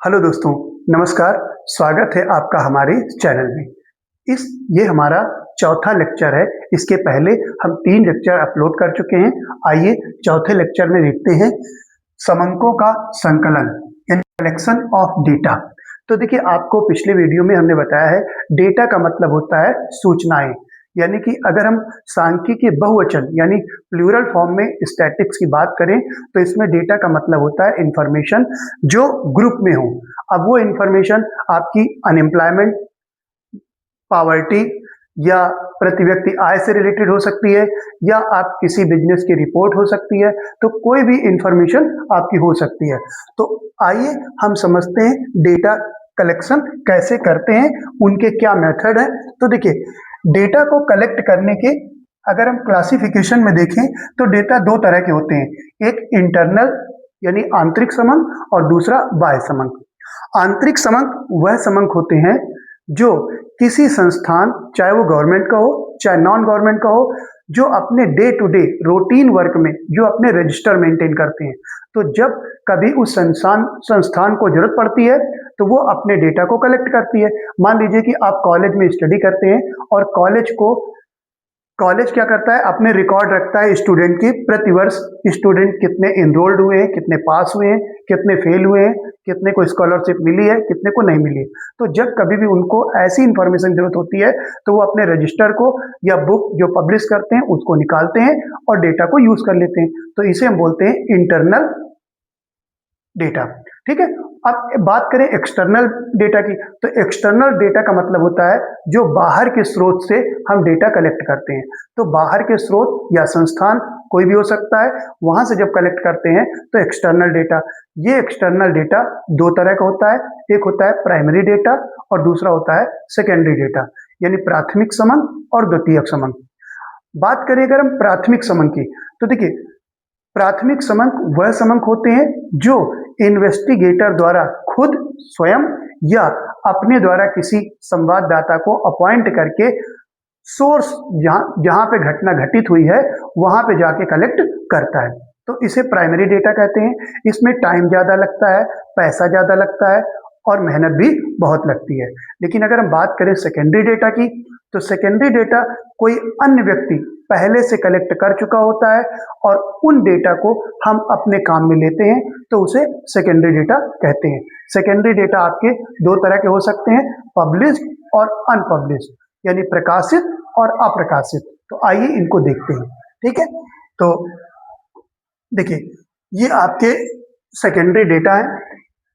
Hello दोस्तों, नमस्कार। स्वागत है आपका हमारे चैनल में। ये हमारा चौथा लेक्चर है। इसके पहले हम 3 लेक्चर अपलोड कर चुके हैं। आइए चौथे लेक्चर में देखते हैं समंकों का संकलन यानी कलेक्शन ऑफ डेटा। तो देखिए, आपको पिछले वीडियो में हमने बताया है डेटा का मतलब होता है सूचनाएं, यानी कि अगर हम सांख्यिकी बहुवचन यानी प्लूरल फॉर्म में स्टैटिक्स की बात करें तो इसमें डेटा का मतलब होता है इंफॉर्मेशन जो ग्रुप में हो। अब वो इंफॉर्मेशन आपकी अनएम्प्लॉयमेंट, पॉवर्टी या प्रति व्यक्ति आय से रिलेटेड हो सकती है, या आप किसी बिजनेस की रिपोर्ट हो सकती है। तो कोई भी इंफॉर्मेशन आपकी हो सकती है। तो आइए हम समझते हैं डेटा कलेक्शन कैसे करते हैं, उनके क्या मेथड है। तो देखिए, डेटा को कलेक्ट करने के अगर हम क्लासिफिकेशन में देखें तो डेटा 2 तरह के होते हैं, एक इंटरनल यानी आंतरिक समंक और दूसरा बाह्य समंक। आंतरिक समंक वह समंक होते हैं जो किसी संस्थान, चाहे वो गवर्नमेंट का हो चाहे नॉन गवर्नमेंट का हो, जो अपने day to day routine work में जो अपने रजिस्टर मेंटेन करते हैं। तो जब कभी उस संस्थान को जरूरत पड़ती है तो वो अपने डेटा को कलेक्ट करती है। मान लीजिए कि आप कॉलेज में स्टडी करते हैं और कॉलेज क्या करता है, अपने रिकॉर्ड रखता है स्टूडेंट की। प्रतिवर्ष स्टूडेंट कितने एनरोल्ड हुए हैं, कितने पास हुए हैं, कितने फेल हुए हैं, कितने को स्कॉलरशिप मिली है, कितने को नहीं मिली है। तो जब कभी भी उनको ऐसी इंफॉर्मेशन जरूरत होती है तो वो अपने रजिस्टर को या बुक जो पब्लिश करते हैं उसको निकालते हैं और डेटा को यूज कर लेते हैं। तो इसे हम बोलते हैं इंटरनल डेटा। ठीक है। अब बात करें एक्सटर्नल डेटा की, तो एक्सटर्नल डेटा का मतलब होता है जो बाहर के स्रोत से हम डेटा कलेक्ट करते हैं। तो बाहर के स्रोत या संस्थान कोई भी हो सकता है, वहां से जब कलेक्ट करते हैं तो एक्सटर्नल डेटा। ये एक्सटर्नल डेटा 2 तरह का होता है, एक होता है प्राइमरी डेटा और दूसरा होता है सेकेंडरी डेटा, यानी प्राथमिक समंक और द्वितीयक समंक। बात करें अगर हम प्राथमिक समंक की, तो देखिए, प्राथमिक समंक वह समंक होते हैं जो इन्वेस्टिगेटर द्वारा खुद स्वयं या अपने द्वारा किसी संवाददाता को अपॉइंट करके सोर्स जहां पे घटना घटित हुई है वहां पे जाके कलेक्ट करता है। तो इसे प्राइमरी डेटा कहते हैं। इसमें टाइम ज्यादा लगता है, पैसा ज्यादा लगता है और मेहनत भी बहुत लगती है। लेकिन अगर हम बात करें सेकेंडरी डेटा की, तो सेकेंडरी डेटा कोई अन्य व्यक्ति पहले से कलेक्ट कर चुका होता है और उन डेटा को हम अपने काम में लेते हैं, तो उसे सेकेंडरी डेटा कहते हैं। सेकेंडरी डेटा आपके 2 तरह के हो सकते हैं, पब्लिश्ड और अनपब्लिश्ड, यानी प्रकाशित और अप्रकाशित। तो आइए इनको देखते हैं। ठीक है। तो देखिए, ये आपके सेकेंडरी डेटा है।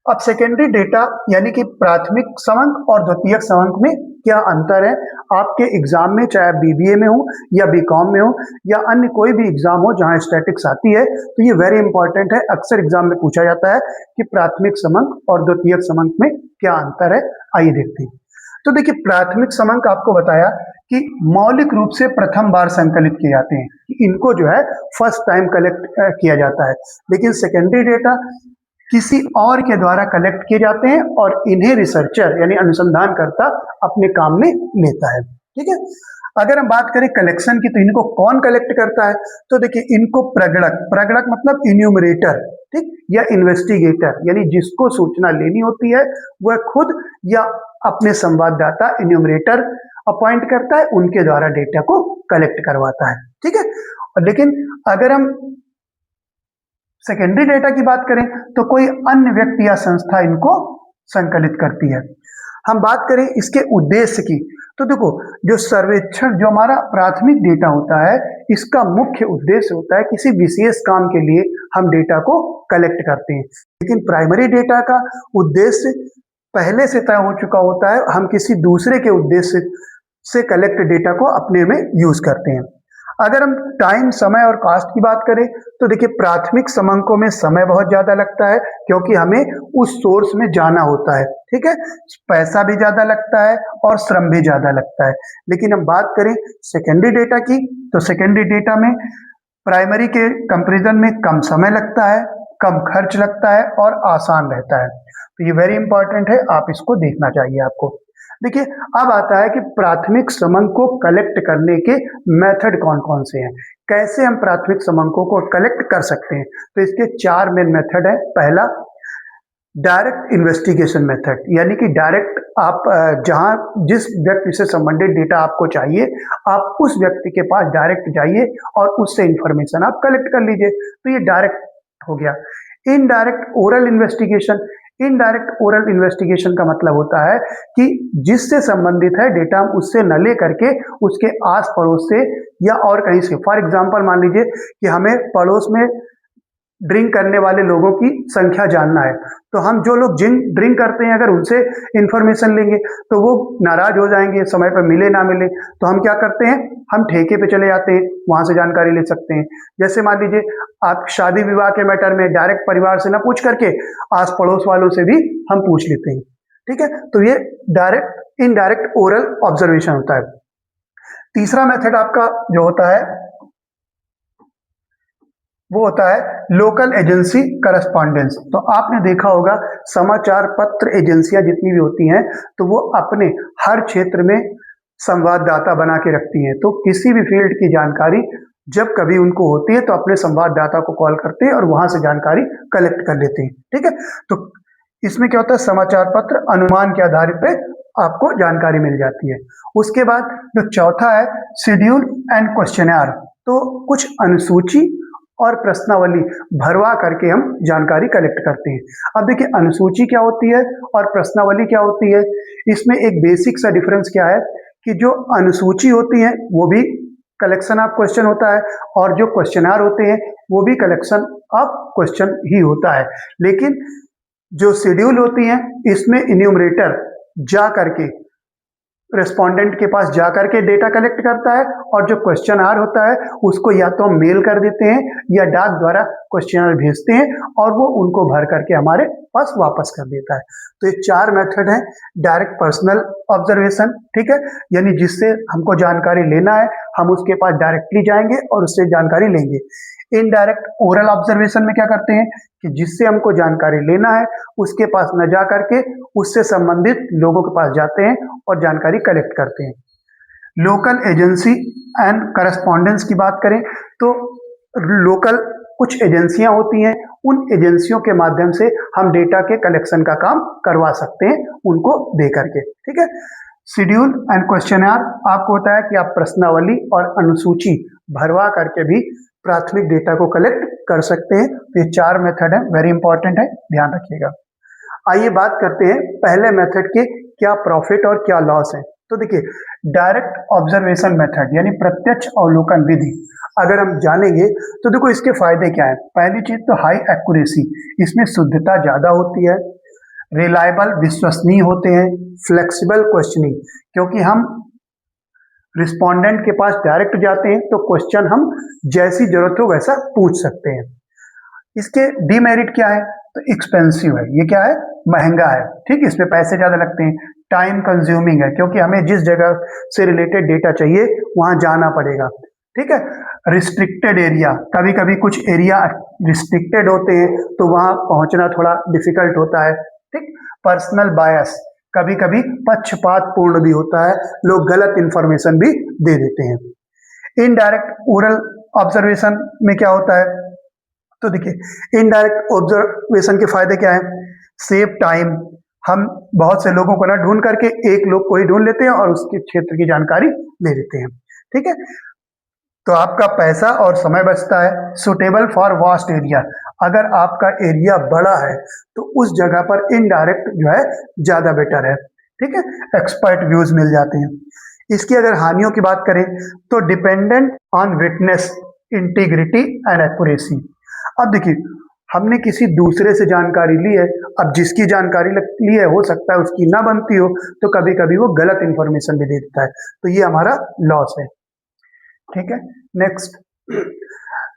अब सेकेंडरी डेटा यानी कि प्राथमिक समंक और द्वितीयक समंक में क्या अंतर है। आपके एग्जाम में, चाहे बीबीए में हो या बीकॉम में हो या अन्य कोई भी एग्जाम हो जहां स्टैटिक्स आती है, तो ये वेरी इंपॉर्टेंट है। अक्सर एग्जाम में पूछा जाता है कि प्राथमिक समंक और द्वितीयक समंक में क्या अंतर है। आइए देखते हैं। तो देखिए, प्राथमिक समंक आपको बताया कि मौलिक रूप से प्रथम बार संकलित किए जाते हैं, कि इनको जो है फर्स्ट टाइम कलेक्ट किया जाता है। लेकिन सेकेंडरी डेटा किसी और के द्वारा कलेक्ट किए जाते हैं और इन्हें रिसर्चर यानी अनुसंधानकर्ता अपने काम में लेता है। ठीक है। अगर हम बात करें कलेक्शन की, तो इनको कौन कलेक्ट करता है, तो देखिए, इनको प्रगणक मतलब इन्यूमरेटर, ठीक, या इन्वेस्टिगेटर, यानी जिसको सूचना लेनी होती है वह खुद या अपने संवाददाता इन्यूमरेटर अपॉइंट करता है, उनके द्वारा डेटा को कलेक्ट करवाता है। ठीक है। लेकिन अगर हम सेकेंडरी डेटा की बात करें तो कोई अन्य व्यक्ति या संस्था इनको संकलित करती है। हम बात करें इसके उद्देश्य की, तो देखो, जो सर्वेक्षण, जो हमारा प्राथमिक डेटा होता है, इसका मुख्य उद्देश्य होता है किसी विशेष काम के लिए हम डेटा को कलेक्ट करते हैं। लेकिन प्राइमरी डेटा का उद्देश्य पहले से तय हो चुका होता है, हम किसी दूसरे के उद्देश्य से कलेक्ट डेटा को अपने में यूज करते हैं। अगर हम टाइम, समय और कॉस्ट की बात करें तो देखिए, प्राथमिक समंकों में समय बहुत ज्यादा लगता है क्योंकि हमें उस सोर्स में जाना होता है। ठीक है। पैसा भी ज्यादा लगता है और श्रम भी ज्यादा लगता है। लेकिन हम बात करें सेकेंडरी डेटा की, तो सेकेंडरी डेटा में प्राइमरी के कंपैरिजन में कम समय लगता है, कम खर्च लगता है और आसान रहता है। तो ये वेरी इंपॉर्टेंट है, आप इसको देखना चाहिए आपको। देखिए, अब आता है कि प्राथमिक समंक को कलेक्ट करने के मेथड कौन कौन से हैं, कैसे हम प्राथमिक समंकों को कलेक्ट कर सकते हैं। तो इसके 4 मेन मेथड है। पहला, डायरेक्ट इन्वेस्टिगेशन मेथड, यानी कि डायरेक्ट आप जहां जिस व्यक्ति से संबंधित डेटा आपको चाहिए, आप उस व्यक्ति के पास डायरेक्ट जाइए और उससे इंफॉर्मेशन आप कलेक्ट कर लीजिए। तो ये डायरेक्ट हो गया। Indirect oral investigation, indirect oral investigation का मतलब होता है कि जिससे संबंधित है डेटा हम उससे न ले करके उसके आस पड़ोस से या और कहीं से, फॉर एग्जांपल मान लीजिए कि हमें पड़ोस में ड्रिंक करने वाले लोगों की संख्या जानना है, तो हम जो लोग जिन ड्रिंक करते हैं अगर उनसे इंफॉर्मेशन लेंगे तो वो नाराज हो जाएंगे, समय पर मिले ना मिले। तो हम क्या करते हैं, हम ठेके पे चले जाते हैं, वहां से जानकारी ले सकते हैं। जैसे मान लीजिए आप शादी विवाह के मैटर में डायरेक्ट परिवार से ना पूछ करके आस पड़ोस वालों से भी हम पूछ लेते हैं। ठीक है, तो ये डायरेक्ट इनडायरेक्ट ओरल ऑब्जर्वेशन होता है। तीसरा मेथड आपका जो होता है वो होता है लोकल एजेंसी करस्पॉन्डेंस। तो आपने देखा होगा समाचार पत्र एजेंसियां जितनी भी होती हैं तो वो अपने हर क्षेत्र में संवाददाता बना के रखती हैं। तो किसी भी फील्ड की जानकारी जब कभी उनको होती है तो अपने संवाददाता को कॉल करते हैं और वहां से जानकारी कलेक्ट कर लेते हैं। ठीक है, तो इसमें क्या होता है, समाचार पत्र अनुमान के आधार पे आपको जानकारी मिल जाती है। उसके बाद जो चौथा है शेड्यूल एंड क्वेश्चनर, तो कुछ अनुसूची और प्रश्नावली भरवा करके हम जानकारी कलेक्ट करते हैं। अब देखिए अनुसूची क्या होती है और प्रश्नावली क्या होती है, इसमें एक बेसिक सा डिफरेंस क्या है कि जो अनुसूची होती है वो भी कलेक्शन ऑफ क्वेश्चन होता है और जो क्वेश्चनर होते हैं वो भी कलेक्शन ऑफ क्वेश्चन ही होता है। लेकिन जो शेड्यूल होती है इसमें इन्यूमरेटर जा करके रेस्पोंडेंट के पास जाकर के डेटा कलेक्ट करता है और जो क्वेश्चनर होता है उसको या तो हम मेल कर देते हैं या डाक द्वारा क्वेश्चनर भेजते हैं और वो उनको भर करके हमारे पास वापस कर देता है। तो ये चार मेथड है। डायरेक्ट पर्सनल ऑब्जर्वेशन, ठीक है, यानी जिससे हमको जानकारी लेना है हम उसके पास डायरेक्टली जाएंगे और उससे जानकारी लेंगे। इनडायरेक्ट ओरल ऑब्जर्वेशन में क्या करते हैं कि जिससे हमको जानकारी लेना है उसके पास न जा करके उससे संबंधित लोगों के पास जाते हैं और जानकारी कलेक्ट करते हैं। लोकल एजेंसी एंड करस्पॉन्डेंस की बात करें तो लोकल कुछ एजेंसियां होती हैं, उन एजेंसियों के माध्यम से हम डेटा के कलेक्शन का काम करवा सकते हैं उनको दे करके। ठीक है, शेड्यूल एंड क्वेश्चनर आपको होता है कि आप प्रश्नावली और अनुसूची भरवा करके भी प्राथमिक डेटा को कलेक्ट कर सकते हैं। तो ये चार मेथड है, वेरी इंपॉर्टेंट है, ध्यान रखिएगा। आइए बात करते हैं पहले मेथड के क्या प्रॉफिट और क्या लॉस है। तो देखिए डायरेक्ट ऑब्जर्वेशन मेथड यानी प्रत्यक्ष अवलोकन विधि अगर हम जानेंगे तो देखो इसके फायदे क्या है। पहली चीज तो हाई एक्यूरेसी, इसमें शुद्धता ज्यादा होती है। रिलायबल, विश्वसनीय होते हैं। फ्लेक्सिबल क्वेश्चनिंग, क्योंकि हम रिस्पोंडेंट के पास डायरेक्ट जाते हैं तो क्वेश्चन हम जैसी जरूरत हो वैसा पूछ सकते हैं। इसके डीमेरिट क्या है, तो एक्सपेंसिव है, ये क्या है, महंगा है। ठीक, इसमें पैसे ज्यादा लगते हैं। टाइम कंज्यूमिंग है, क्योंकि हमें जिस जगह से रिलेटेड डेटा चाहिए वहां जाना पड़ेगा। ठीक है, रिस्ट्रिक्टेड एरिया, कभी कभी कुछ एरिया रिस्ट्रिक्टेड होते हैं तो वहां पहुंचना थोड़ा डिफिकल्ट होता है। ठीक, पर्सनल बायस, कभी कभी पक्षपात पूर्ण भी होता है, लोग गलत इंफॉर्मेशन भी दे देते हैं। इनडायरेक्ट ओरल ऑब्जर्वेशन में क्या होता है, तो देखिए इनडायरेक्ट ऑब्जर्वेशन के फायदे क्या है, सेव टाइम, हम बहुत से लोगों को ना ढूंढ करके एक लोग को ही ढूंढ लेते हैं और उसके क्षेत्र की जानकारी ले लेते हैं। ठीक है, तो आपका पैसा और समय बचता है। सुटेबल फॉर वास्ट एरिया, अगर आपका एरिया बड़ा है तो उस जगह पर इनडायरेक्ट जो है ज्यादा बेटर है। ठीक है, एक्सपर्ट व्यूज मिल जाते हैं। इसकी अगर हानियों की बात करें तो dependent on witness, integrity and accuracy. अब देखिए हमने किसी दूसरे से जानकारी ली है, अब जिसकी जानकारी ली है हो सकता है उसकी ना बनती हो तो कभी कभी वो गलत इंफॉर्मेशन भी दे देता है, तो ये हमारा लॉस है। ठीक है, नेक्स्ट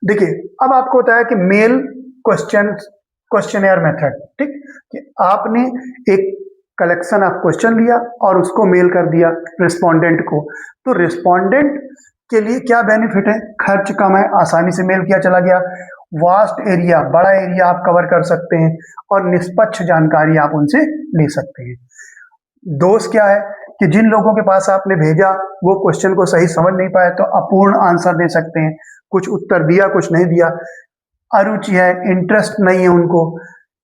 देखिए अब आपको होता है कि मेल क्वेश्चनर मेथड। ठीक, कि आपने एक कलेक्शन ऑफ क्वेश्चन लिया और उसको मेल कर दिया रिस्पोंडेंट को, तो रिस्पोंडेंट के लिए क्या बेनिफिट है, खर्च कम है, आसानी से मेल किया चला गया, वास्ट एरिया, बड़ा एरिया आप कवर कर सकते हैं और निष्पक्ष जानकारी आप उनसे ले सकते हैं। दोष क्या है कि जिन लोगों के पास आपने भेजा वो क्वेश्चन को सही समझ नहीं पाए तो अपूर्ण आंसर दे सकते हैं, कुछ उत्तर दिया कुछ नहीं दिया, अरुचि है, इंटरेस्ट नहीं है उनको,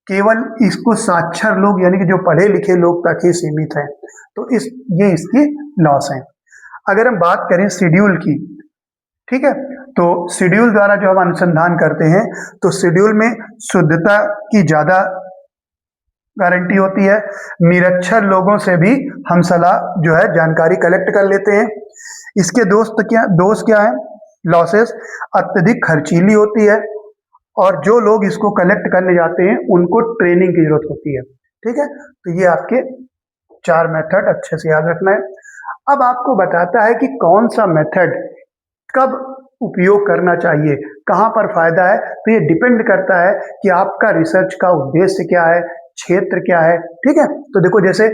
केवल इसको साक्षर लोग यानी कि जो पढ़े लिखे लोग तक ही सीमित है। तो ये इसकी लॉस है। अगर हम बात करें शेड्यूल की, ठीक है, तो शेड्यूल द्वारा जो हम अनुसंधान करते हैं तो शेड्यूल में शुद्धता की ज्यादा गारंटी होती है। निरक्षर लोगों से भी हम सलाह जो है जानकारी कलेक्ट कर लेते हैं। इसके दोष क्या है? लॉसेस अत्यधिक खर्चीली होती है और जो लोग इसको कलेक्ट करने जाते हैं उनको ट्रेनिंग की जरूरत होती है। ठीक है, तो ये आपके 4 मेथड अच्छे से याद रखना है। अब आपको बताता है कि कौन सा मेथड कब उपयोग करना चाहिए, कहाँ पर फायदा है। तो ये डिपेंड करता है कि आपका रिसर्च का उद्देश्य क्या है, क्षेत्र क्या है। ठीक है, तो देखो जैसे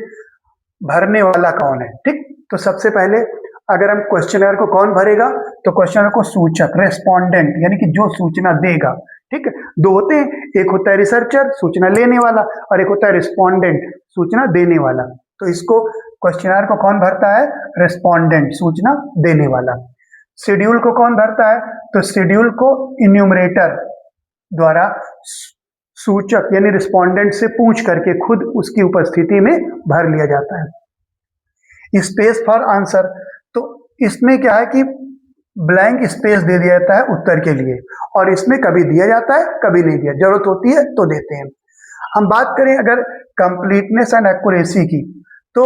भरने वाला कौन है, ठीक, तो सबसे पहले अगर हम क्वेश्चनर को कौन भरेगा, तो क्वेश्चनर को सूचक, रेस्पोंडेंट, यानी कि जो सूचना देगा। ठीक है, 2 होते हैं, एक होता है रिसर्चर सूचना लेने वाला और एक होता है रिस्पोंडेंट सूचना देने वाला। तो इसको क्वेश्चनर को कौन भरता है? रेस्पोंडेंट, सूचना देने वाला। शेड्यूल को कौन भरता है? तो शेड्यूल को इन्यूमरेटर द्वारा सूचक यानी रिस्पोंडेंट से पूछ करके खुद उसकी उपस्थिति में भर लिया जाता है। स्पेस फॉर आंसर, तो इसमें क्या है कि ब्लैंक स्पेस दे दिया जाता है उत्तर के लिए और इसमें कभी दिया जाता है कभी नहीं दिया, जरूरत होती है तो देते हैं। हम बात करें अगर कंप्लीटनेस एंड एक्यूरेसी की, तो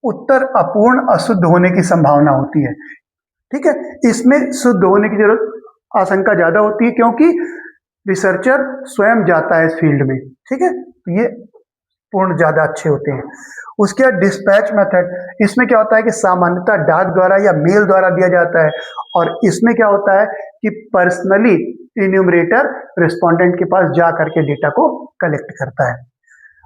उत्तर अपूर्ण अशुद्ध होने की संभावना होती है। ठीक है, इसमें शुद्ध होने की जरूरत आशंका ज्यादा होती है क्योंकि रिसर्चर स्वयं जाता है इस फील्ड में। ठीक है, तो ये पूर्ण ज्यादा अच्छे होते हैं। उसके बाद डिस्पैच मेथड, इसमें क्या होता है कि सामान्यतः डाक द्वारा या मेल द्वारा दिया जाता है और इसमें क्या होता है कि पर्सनली इन्यूमरेटर रिस्पोंडेंट के पास जा करके डेटा को कलेक्ट करता है।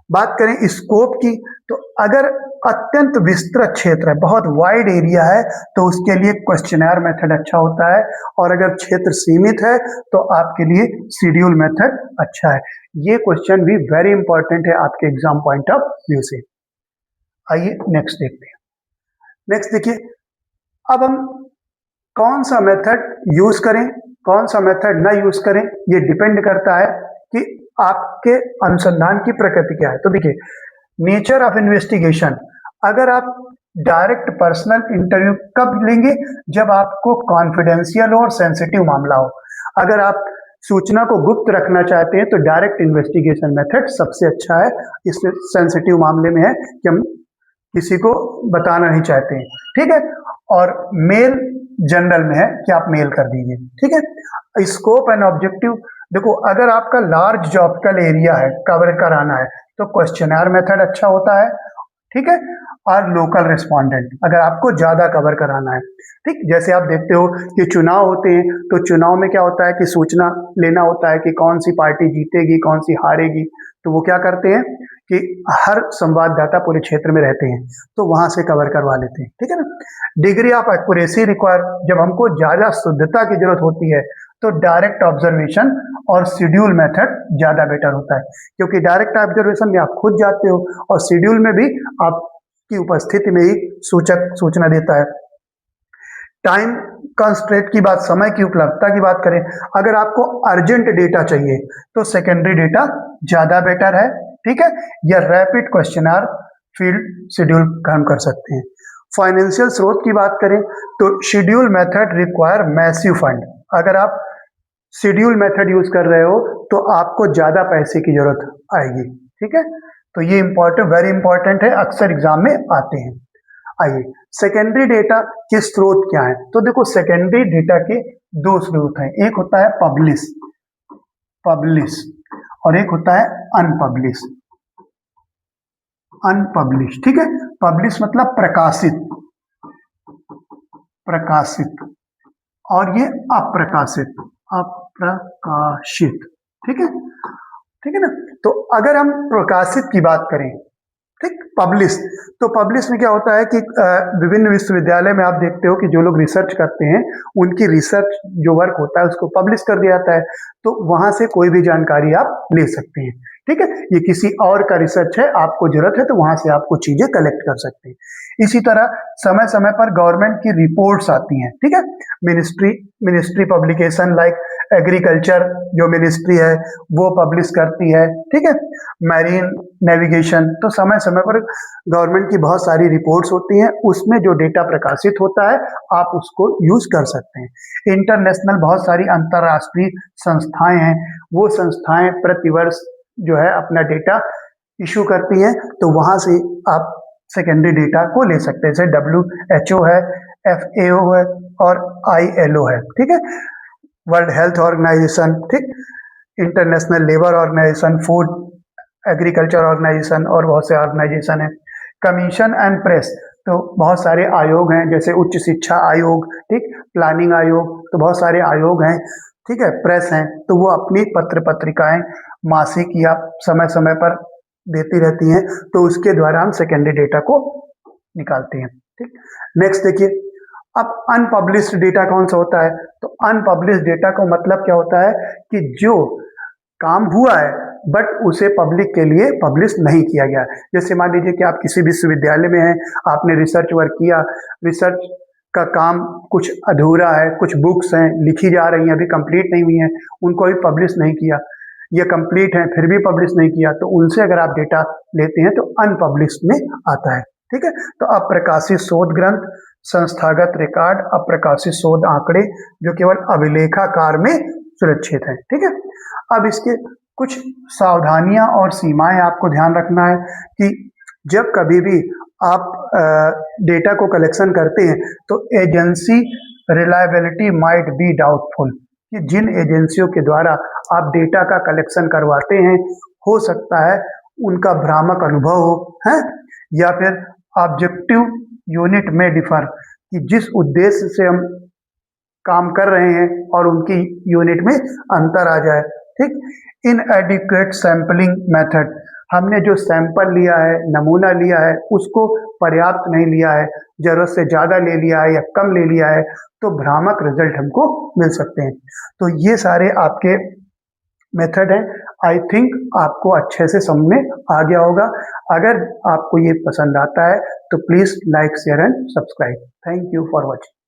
बात करें स्कोप की, तो अगर अत्यंत विस्तृत क्षेत्र है, बहुत वाइड एरिया है, तो उसके लिए क्वेश्चनर मेथड अच्छा होता है और अगर क्षेत्र सीमित है तो आपके लिए शेड्यूल मेथड अच्छा है। ये क्वेश्चन भी वेरी इंपॉर्टेंट है आपके एग्जाम पॉइंट ऑफ व्यू से। आइए नेक्स्ट देखते हैं। नेक्स्ट देखिए, अब हम कौन सा मेथड यूज करें, कौन सा मेथड ना यूज करें, ये डिपेंड करता है कि आपके अनुसंधान की प्रकृति क्या है। तो देखिए, नेचर ऑफ इन्वेस्टिगेशन, अगर आप डायरेक्ट पर्सनल इंटरव्यू कब लेंगे? जब आपको कॉन्फिडेंशियल और सेंसिटिव मामला हो। अगर आप सूचना को गुप्त रखना चाहते हैं तो डायरेक्ट इन्वेस्टिगेशन मेथड सबसे अच्छा है। इस सेंसिटिव मामले में है कि हम किसी को बताना नहीं चाहते हैं। ठीक है, और मेल जनरल में है कि आप मेल कर दीजिए। ठीक है, स्कोप एंड ऑब्जेक्टिव, देखो अगर आपका लार्ज जॉग्राफिकल एरिया है, कवर कराना है, तो क्वेश्चनर मेथड अच्छा होता है। ठीक है, और लोकल रिस्पोंडेंट अगर आपको ज्यादा कवर कराना है। ठीक, जैसे आप देखते हो कि चुनाव होते हैं, तो चुनाव में क्या होता है कि सूचना लेना होता है कि कौन सी पार्टी जीतेगी कौन सी हारेगी। तो वो क्या करते हैं कि हर संवाददाता पूरे क्षेत्र में रहते हैं तो वहां से कवर करवा लेते हैं। ठीक है ना। डिग्री ऑफ एक्यूरेसी रिक्वायर, जब हमको ज्यादा शुद्धता की जरूरत होती है तो डायरेक्ट ऑब्जर्वेशन और शेड्यूल मेथड ज्यादा बेटर होता है, क्योंकि डायरेक्ट ऑब्जर्वेशन में आप खुद जाते हो और शेड्यूल में भी आपकी उपस्थिति में ही सूचक सूचना देता है। टाइम कंस्ट्रेंट की बात, समय की उपलब्धता की बात करें, अगर आपको अर्जेंट डेटा चाहिए तो सेकेंडरी डेटा ज्यादा बेटर है। ठीक है, या रैपिड क्वेश्चनर फील्ड शेड्यूल काम कर सकते हैं। फाइनेंशियल स्रोत की बात करें तो schedule method require massive fund. अगर आप शेड्यूल मेथड यूज कर रहे हो तो आपको ज्यादा पैसे की जरूरत आएगी। ठीक है, तो ये इंपॉर्टेंट, वेरी इंपॉर्टेंट है, अक्सर एग्जाम में आते हैं। आइए, सेकेंडरी डेटा के स्रोत क्या है? तो देखो, सेकेंडरी डेटा के 2 स्रोत हैं, एक होता है पब्लिश और एक होता है अनपब्लिश। ठीक है, पब्लिश मतलब प्रकाशित और ये अप्रकाशित। ठीक है ना। तो अगर हम प्रकाशित की बात करें, ठीक, पब्लिश, तो पब्लिश में क्या होता है कि विभिन्न विश्वविद्यालय में आप देखते हो कि जो लोग रिसर्च करते हैं उनकी रिसर्च जो वर्क होता है उसको पब्लिश कर दिया जाता है, तो वहां से कोई भी जानकारी आप ले सकते हैं। ठीक है, ये किसी और का रिसर्च है, आपको जरूरत है तो वहां से आप कुछ चीजें कलेक्ट कर सकते हैं। इसी तरह समय समय पर गवर्नमेंट की रिपोर्ट्स आती हैं। ठीक है, मिनिस्ट्री पब्लिकेशन लाइक एग्रीकल्चर जो मिनिस्ट्री है वो पब्लिश करती है, ठीक है। मैरीन नेविगेशन, तो समय समय पर गवर्नमेंट की बहुत सारी रिपोर्ट्स होती हैं, उसमें जो डेटा प्रकाशित होता है आप उसको यूज कर सकते हैं। इंटरनेशनल बहुत सारी अंतर्राष्ट्रीय संस्थाएं हैं, वो संस्थाएं प्रतिवर्ष जो है अपना डेटा इशू करती हैं, तो वहां से आप सेकेंडरी डेटा को ले सकते हैं, जैसे WHO है, FAO है और ILO है, ठीक है, वर्ल्ड हेल्थ ऑर्गेनाइजेशन, ठीक, international labour organisation, food agriculture organisation और बहुत से ऑर्गेनाइजेशन है। कमीशन एंड प्रेस, तो बहुत सारे आयोग हैं, जैसे उच्च शिक्षा आयोग, ठीक, प्लानिंग आयोग, तो बहुत सारे आयोग हैं, ठीक है। प्रेस हैं, तो वो अपनी पत्र पत्रिकाएं मासिक या समय समय पर देती रहती हैं, तो उसके द्वारा हम सेकेंडरी डेटा को निकालते हैं, ठीक। नेक्स्ट देखिए, अब अनपब्लिश्ड डेटा कौन सा होता है? तो अनपब्लिश्ड डेटा का मतलब क्या होता है कि जो काम हुआ है बट उसे पब्लिक के लिए पब्लिश नहीं किया गया। जैसे मान लीजिए कि आप किसी विश्वविद्यालय में हैं, आपने रिसर्च वर्क किया, रिसर्च का काम कुछ अधूरा है, कुछ बुक्स हैं लिखी जा रही हैं, अभी कंप्लीट नहीं हुई हैं, उनको भी पब्लिश नहीं किया, ये कंप्लीट है फिर भी पब्लिश नहीं किया, तो उनसे अगर आप डेटा लेते हैं तो अनपब्लिश्ड में आता है, ठीक है। तो अप्रकाशित शोध ग्रंथ, संस्थागत रिकॉर्ड, अप्रकाशित शोध आंकड़े जो केवल अभिलेखाकार में सुरक्षित है, ठीक है। अब इसके कुछ सावधानियां और सीमाएं आपको ध्यान रखना है कि जब कभी भी आप डेटा को कलेक्शन करते हैं तो agency reliability might be doubtful, कि जिन एजेंसियों के द्वारा आप डेटा का कलेक्शन करवाते हैं हो सकता है उनका भ्रामक अनुभव हो, है, या फिर ऑब्जेक्टिव यूनिट में डिफर, कि जिस उद्देश्य से हम काम कर रहे हैं और उनकी यूनिट में अंतर आ जाए, ठीक। इनएडिक्वेट सैंपलिंग मेथड, हमने जो सैंपल लिया है, नमूना लिया है, उसको पर्याप्त नहीं लिया है, जरूरत से ज़्यादा ले लिया है या कम ले लिया है, तो भ्रामक रिजल्ट हमको मिल सकते हैं। तो ये सारे आपके मेथड हैं। आई थिंक आपको अच्छे से समझ में आ गया होगा। अगर आपको ये पसंद आता है तो please like, share and subscribe. Thank you for watching.